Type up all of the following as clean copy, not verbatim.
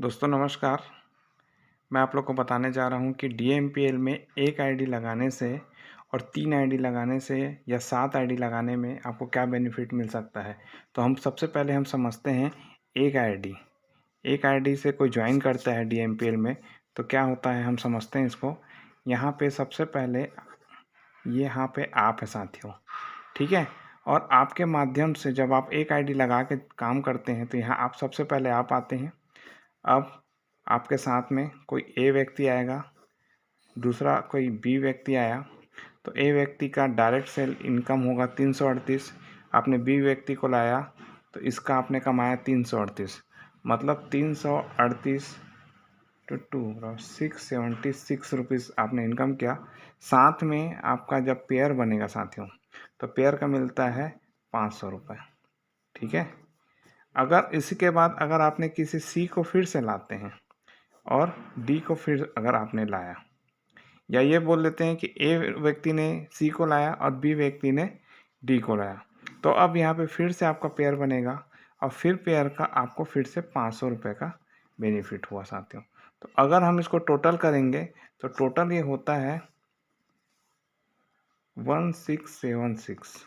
दोस्तों नमस्कार। मैं आप लोग को बताने जा रहा हूँ कि डीएमपीएल में एक आईडी लगाने से और 3 आईडी लगाने से या 7 आईडी लगाने में आपको क्या बेनिफिट मिल सकता है। तो हम सबसे पहले हम समझते हैं एक आईडी से कोई ज्वाइन करता है डीएमपीएल में तो क्या होता है, हम समझते हैं इसको। यहाँ पे सबसे पहले ये यहाँ पे आप है साथियों, ठीक है। और आपके माध्यम से जब आप एक आईडी लगा के काम करते हैं तो यहाँ आप सबसे पहले आप आते हैं। अब आपके साथ में कोई ए व्यक्ति आएगा, दूसरा कोई बी व्यक्ति आया, तो ए व्यक्ति का डायरेक्ट सेल इनकम होगा 338। आपने बी व्यक्ति को लाया तो इसका आपने कमाया 338, मतलब 338 टू 676 रुपीज़ आपने इनकम किया। साथ में आपका जब पेयर बनेगा साथियों तो पेयर का मिलता है 500 रुपये, ठीक है। अगर इसी के बाद अगर आपने किसी सी को फिर से लाते हैं और डी को फिर अगर आपने लाया, या ये बोल लेते हैं कि ए व्यक्ति ने सी को लाया और बी व्यक्ति ने डी को लाया, तो अब यहाँ पे फिर से आपका पेयर बनेगा और फिर पेयर का आपको फिर से 500 रुपये का बेनिफिट हुआ साथियों। तो अगर हम इसको टोटल करेंगे तो टोटल ये होता है 1676,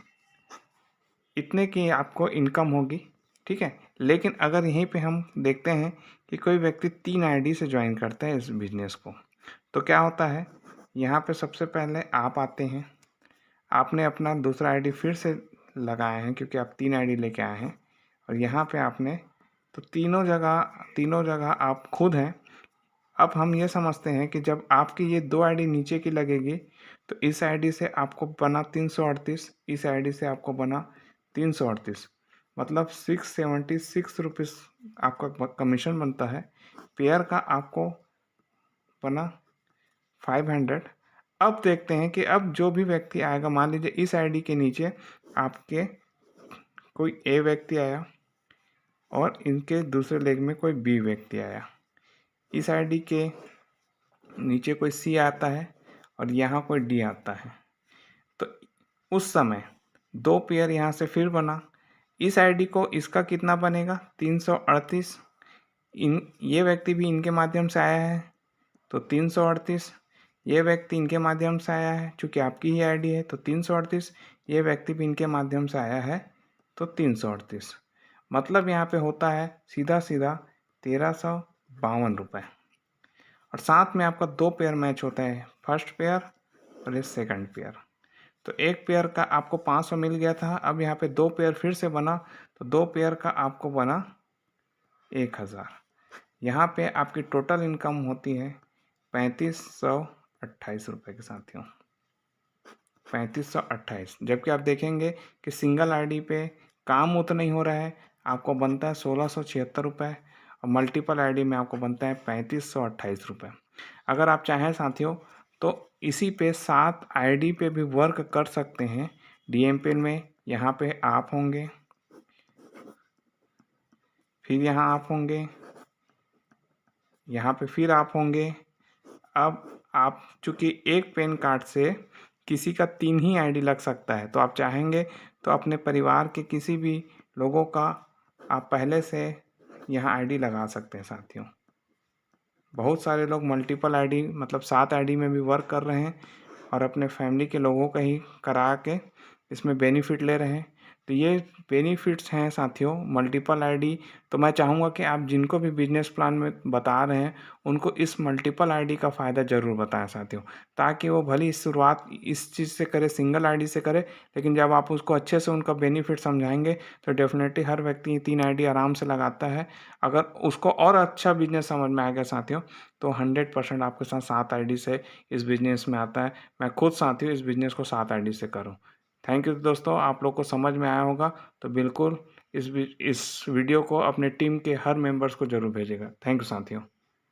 इतने की आपको इनकम होगी, ठीक है। लेकिन अगर यहीं पे हम देखते हैं कि कोई व्यक्ति 3 आईडी से ज्वाइन करता है इस बिजनेस को, तो क्या होता है, यहाँ पे सबसे पहले आप आते हैं, आपने अपना दूसरा आईडी फिर से लगाए हैं क्योंकि आप 3 आईडी लेके आए हैं, और यहाँ पे आपने तो तीनों जगह आप खुद हैं। अब हम ये समझते हैं कि जब आपकी ये 2 आईडी नीचे की लगेगी तो इस आईडी से आपको बना 338, इस आईडी से आपको बना 338, मतलब 676 रुपीज़ आपका कमीशन बनता है। पेयर का आपको बना 500। अब देखते हैं कि अब जो भी व्यक्ति आएगा, मान लीजिए इस आईडी के नीचे आपके कोई ए व्यक्ति आया और इनके दूसरे लेग में कोई बी व्यक्ति आया, इस आईडी के नीचे कोई सी आता है और यहाँ कोई डी आता है, तो उस समय 2 पेयर यहाँ से फिर बना। इस आईडी को इसका कितना बनेगा 338, ये व्यक्ति भी इनके माध्यम से आया है तो 338, ये व्यक्ति इनके माध्यम से आया है, चूँकि आपकी ही आईडी है तो 338, ये व्यक्ति भी इनके माध्यम से आया है तो 338, मतलब यहाँ पे होता है सीधा 1352 रुपये। और साथ में आपका 2 पेयर मैच होता है, फर्स्ट पेयर और ये सेकंड पेयर। तो एक पेयर का आपको 500 मिल गया था, अब यहाँ पे 2 पेयर फिर से बना तो 2 पेयर का आपको बना 1000। यहाँ पे आपकी टोटल इनकम होती है 3528 रुपये के साथियों, 3528। जबकि आप देखेंगे कि सिंगल आईडी पे काम उतना ही हो रहा है, आपको बनता है 1676 रुपये, और मल्टीपल आईडी में आपको बनता है 3528 रुपये। अगर आप चाहें साथियों तो इसी पे 7 आईडी पे भी वर्क कर सकते हैं डीएमपीएल में। यहाँ पे आप होंगे, फिर यहाँ आप होंगे, यहाँ पे फिर आप होंगे। अब आप चूँकि एक पैन कार्ड से किसी का 3 ही आईडी लग सकता है, तो आप चाहेंगे तो अपने परिवार के किसी भी लोगों का आप पहले से यहाँ आईडी लगा सकते हैं साथियों। बहुत सारे लोग मल्टीपल आईडी मतलब 7 आईडी में भी वर्क कर रहे हैं और अपने फैमिली के लोगों का ही करा के इसमें बेनिफिट ले रहे हैं। तो ये बेनिफिट्स हैं साथियों मल्टीपल आईडी। तो मैं चाहूँगा कि आप जिनको भी बिजनेस प्लान में बता रहे हैं उनको इस मल्टीपल आईडी का फ़ायदा ज़रूर बताएं साथियों, ताकि वो भली शुरुआत इस चीज़ से करे, सिंगल आईडी से करे, लेकिन जब आप उसको अच्छे से उनका बेनिफिट समझाएंगे तो डेफिनेटली हर व्यक्ति 3 आईडी आराम से लगाता है। अगर उसको और अच्छा बिजनेस समझ में आएगा साथियों तो 100% आपके साथ 7 आईडी से इस बिज़नेस में आता है। मैं खुद साथियों इस बिज़नेस को 7 आईडी से करूँ। थैंक यू दोस्तों, आप लोग को समझ में आया होगा तो बिल्कुल इस वीडियो को अपने टीम के हर मेंबर्स को ज़रूर भेजिएगा। थैंक यू साथियों।